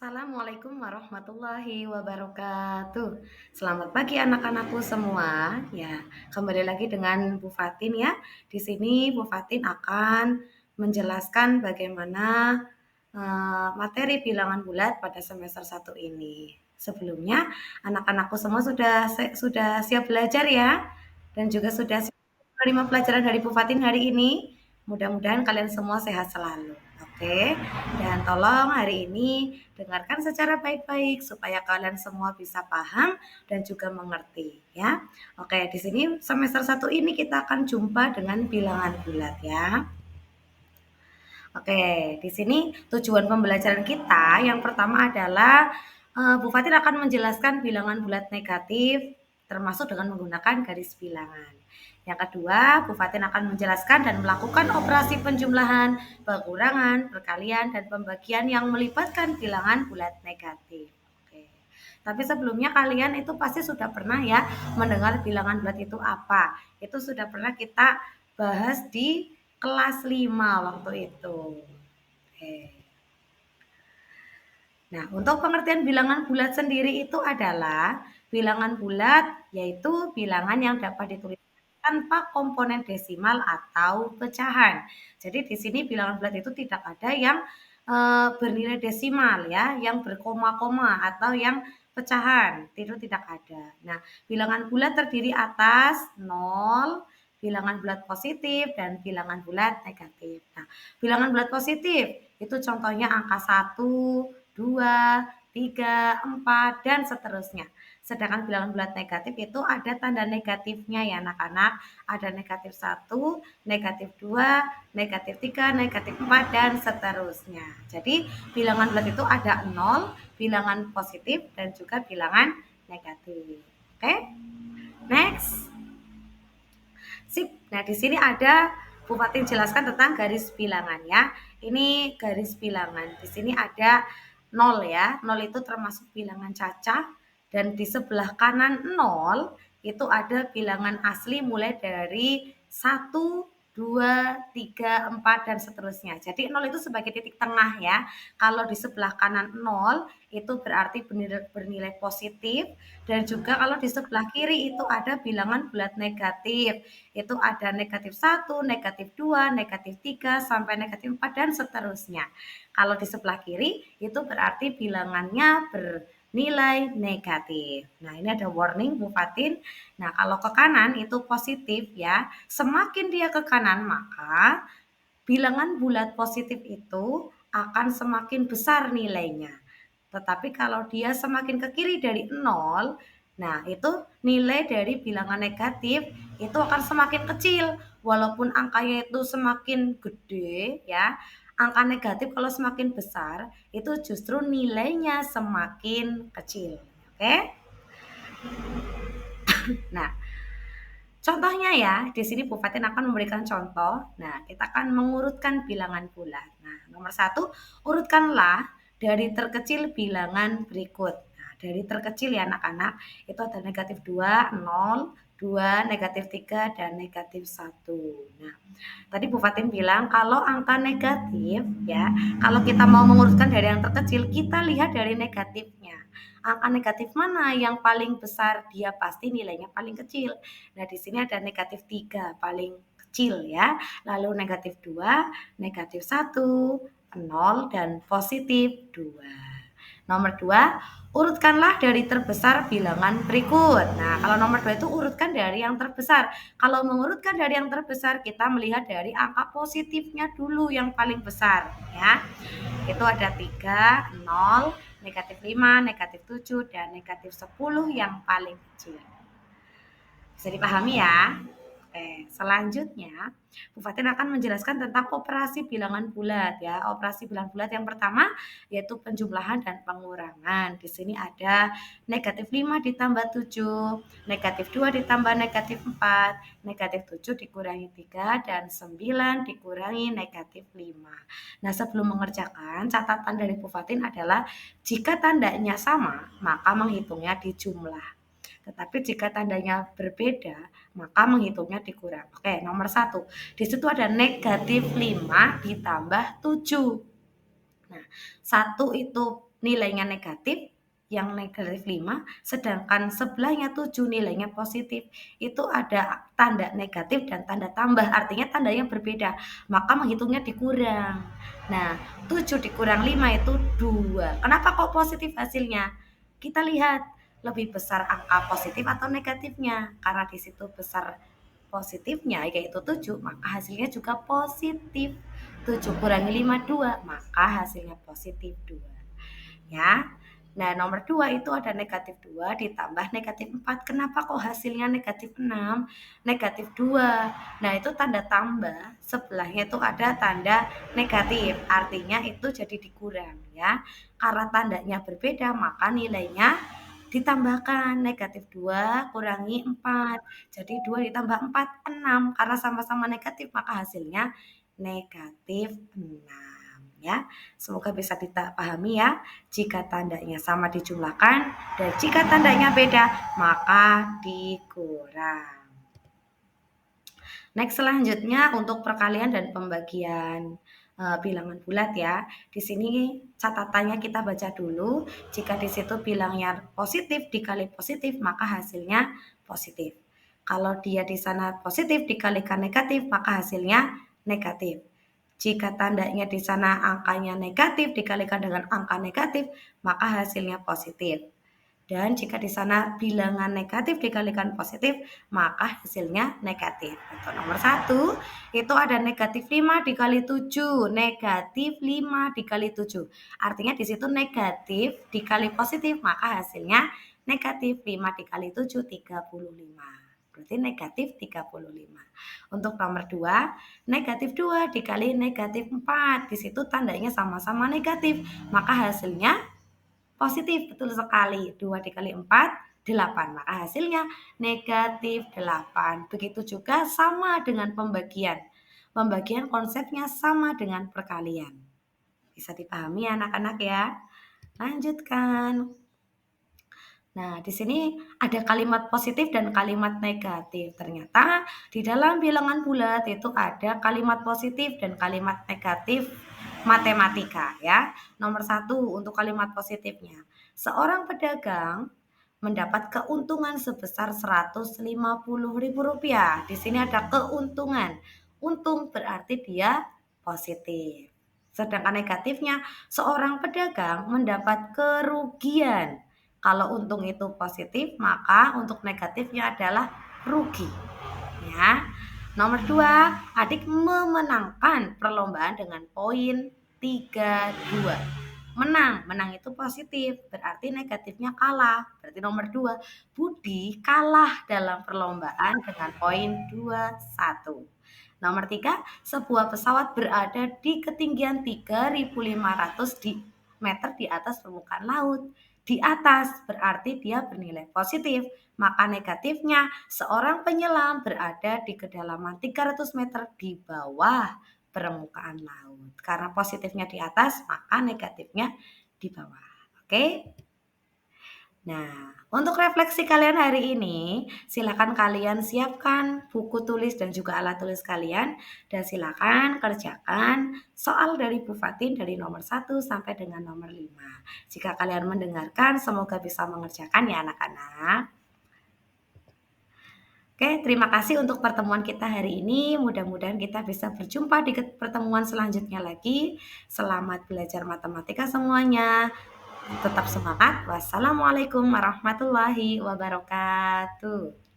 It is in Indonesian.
Assalamualaikum warahmatullahi wabarakatuh. Selamat pagi anak-anakku semua. Ya, kembali lagi dengan Bu Fatin ya. Di sini Bu Fatin akan menjelaskan bagaimana materi bilangan bulat pada semester 1 ini. Sebelumnya, anak-anakku semua sudah siap belajar ya dan juga sudah siap menerima pelajaran dari Bu Fatin hari ini. Mudah-mudahan kalian semua sehat selalu. Oke, dan tolong hari ini dengarkan secara baik-baik supaya kalian semua bisa paham dan juga mengerti ya. Oke, di sini semester 1 ini kita akan jumpa dengan bilangan bulat ya. Oke, di sini tujuan pembelajaran kita yang pertama adalah Bu Fatin akan menjelaskan bilangan bulat negatif termasuk dengan menggunakan garis bilangan. Yang kedua, Bu Fatin akan menjelaskan dan melakukan operasi penjumlahan, pengurangan, perkalian, dan pembagian yang melibatkan bilangan bulat negatif. Oke. Tapi sebelumnya kalian itu pasti sudah pernah ya mendengar bilangan bulat itu apa. Itu sudah pernah kita bahas di kelas 5 waktu itu. Oke. Nah, untuk pengertian bilangan bulat sendiri itu adalah bilangan bulat yaitu bilangan yang dapat ditulis tanpa komponen desimal atau pecahan. Jadi di sini bilangan bulat itu tidak ada yang bernilai desimal ya, yang berkoma-koma atau yang pecahan, itu tidak ada. Nah, bilangan bulat terdiri atas 0, bilangan bulat positif dan bilangan bulat negatif. Nah, bilangan bulat positif itu contohnya angka 1, 2, 3, 4, dan seterusnya. Sedangkan bilangan bulat negatif itu ada tanda negatifnya ya anak-anak. Ada negatif 1, negatif 2, negatif 3, negatif 4, dan seterusnya. Jadi bilangan bulat itu ada 0, bilangan positif, dan juga bilangan negatif. Oke, next. Sip. Nah, di sini ada Bu Fatin jelaskan tentang garis bilangan ya. Ini garis bilangan. Di sini ada 0 ya. 0 itu termasuk bilangan cacah dan di sebelah kanan 0 itu ada bilangan asli mulai dari 1, 2, 3, 4, dan seterusnya. Jadi 0 itu sebagai titik tengah ya. Kalau di sebelah kanan 0 itu berarti bernilai positif, dan juga kalau di sebelah kiri itu ada bilangan bulat negatif. Itu ada negatif 1, negatif 2, negatif 3, sampai negatif 4, dan seterusnya. Kalau di sebelah kiri itu berarti bilangannya bernilai negatif. Nah, ini ada warning Bu Fatin. Nah, kalau ke kanan itu positif ya. Semakin dia ke kanan maka bilangan bulat positif itu akan semakin besar nilainya. Tetapi kalau dia semakin ke kiri dari 0, nah itu nilai dari bilangan negatif itu akan semakin kecil. Walaupun angkanya itu semakin gede ya, angka negatif kalau semakin besar itu justru nilainya semakin kecil. Oke? Nah, contohnya ya, di sini Bu Fatin akan memberikan contoh. Nah, kita akan mengurutkan bilangan bulat. Nah, nomor 1, urutkanlah dari terkecil bilangan berikut. Nah, dari terkecil ya anak-anak, itu ada negatif 2, 0, 2, negatif 3, dan negatif 1. Nah, tadi Bu Fatin bilang kalau angka negatif ya, kalau kita mau mengurutkan dari yang terkecil, kita lihat dari negatifnya. Angka negatif mana yang paling besar, dia pasti nilainya paling kecil. Nah, di sini ada negatif 3 paling kecil ya. Lalu negatif 2, negatif 1, 0, dan positif 2. Nomor 2, urutkanlah dari terbesar bilangan berikut. Nah, kalau nomor 2 itu urutkan dari yang terbesar. Kalau mengurutkan dari yang terbesar, kita melihat dari angka positifnya dulu yang paling besar ya. Itu ada 3, 0, negatif 5, negatif 7, dan negatif 10 yang paling kecil. Bisa dipahami ya? Oke, selanjutnya Bu Fatin akan menjelaskan tentang operasi bilangan bulat ya. Operasi bilangan bulat yang pertama yaitu penjumlahan dan pengurangan. Di sini ada negatif 5 ditambah 7, negatif 2 ditambah negatif 4, negatif 7 dikurangi 3, dan 9 dikurangi negatif 5. Nah, sebelum mengerjakan, catatan dari Bu Fatin adalah jika tandanya sama, maka menghitungnya di jumlah. Tetapi jika tandanya berbeda, maka menghitungnya dikurang. Oke, nomor 1. Di situ ada negatif 5 ditambah 7. Nah, 1 itu nilainya negatif, yang negatif 5, sedangkan sebelahnya 7 nilainya positif. Itu ada tanda negatif dan tanda tambah, artinya tandanya berbeda, maka menghitungnya dikurang. Nah, 7 dikurang 5 itu 2. Kenapa kok positif hasilnya? Kita lihat lebih besar angka positif atau negatifnya. Karena di situ besar positifnya yaitu 7, maka hasilnya juga positif. 7 kurangi 5 2, maka hasilnya positif 2. Ya. Nah, nomor 2 itu ada negatif 2 ditambah negatif 4. Kenapa kok hasilnya negatif 6? Negatif 2. Nah, itu tanda tambah, sebelahnya itu ada tanda negatif. Artinya itu jadi dikurang ya. Karena tandanya berbeda, maka nilainya ditambahkan. Negatif 2 kurangi 4. Jadi 2 ditambah 4, 6. Karena sama-sama negatif, maka hasilnya negatif 6 ya. Semoga bisa dipahami ya. Jika tandanya sama dijumlahkan dan jika tandanya beda maka dikurang. Next, selanjutnya untuk perkalian dan pembagian bilangan bulat ya. Di sini catatannya kita baca dulu. Jika di situ bilangnya positif dikali positif maka hasilnya positif. Kalau dia di sana positif dikalikan negatif maka hasilnya negatif. Jika tandanya di sana angkanya negatif dikalikan dengan angka negatif, maka hasilnya positif. Dan jika di sana bilangan negatif dikalikan positif, maka hasilnya negatif. Untuk nomor 1, itu ada negatif 5 dikali 7. Negatif 5 dikali 7. Artinya di situ negatif dikali positif, maka hasilnya negatif. 5 dikali 7, 35. Berarti negatif 35. Untuk nomor 2, negatif 2 dikali negatif 4. Di situ tandanya sama-sama negatif, maka hasilnya positif. Betul sekali. 2 dikali 4, 8. Maka hasilnya negatif 8. Begitu juga sama dengan pembagian. Pembagian konsepnya sama dengan perkalian. Bisa dipahami anak-anak ya? Lanjutkan. Nah, di sini ada kalimat positif dan kalimat negatif. Ternyata di dalam bilangan bulat itu ada kalimat positif dan kalimat negatif matematika ya. Nomor 1 untuk kalimat positifnya. Seorang pedagang mendapat keuntungan sebesar Rp150.000. Di sini ada keuntungan. Untung berarti dia positif. Sedangkan negatifnya, seorang pedagang mendapat kerugian. Kalau untung itu positif, maka untuk negatifnya adalah rugi. Ya. Nomor 2, adik memenangkan perlombaan dengan poin 32. Menang itu positif, berarti negatifnya kalah. Berarti nomor 2, Budi kalah dalam perlombaan dengan poin 21. Nomor 3, sebuah pesawat berada di ketinggian 3.500 meter di atas permukaan laut. Di atas berarti dia bernilai positif, maka negatifnya seorang penyelam berada di kedalaman 300 meter di bawah permukaan laut. Karena positifnya di atas, maka negatifnya di bawah. Oke? Nah, untuk refleksi kalian hari ini, silakan kalian siapkan buku tulis dan juga alat tulis kalian dan silakan kerjakan soal dari Bu Fatin dari nomor 1 sampai dengan nomor 5. Jika kalian mendengarkan, semoga bisa mengerjakan ya anak-anak. Oke, terima kasih untuk pertemuan kita hari ini. Mudah-mudahan kita bisa berjumpa di pertemuan selanjutnya lagi. Selamat belajar matematika semuanya. Tetap semangat. Wassalamualaikum warahmatullahi wabarakatuh.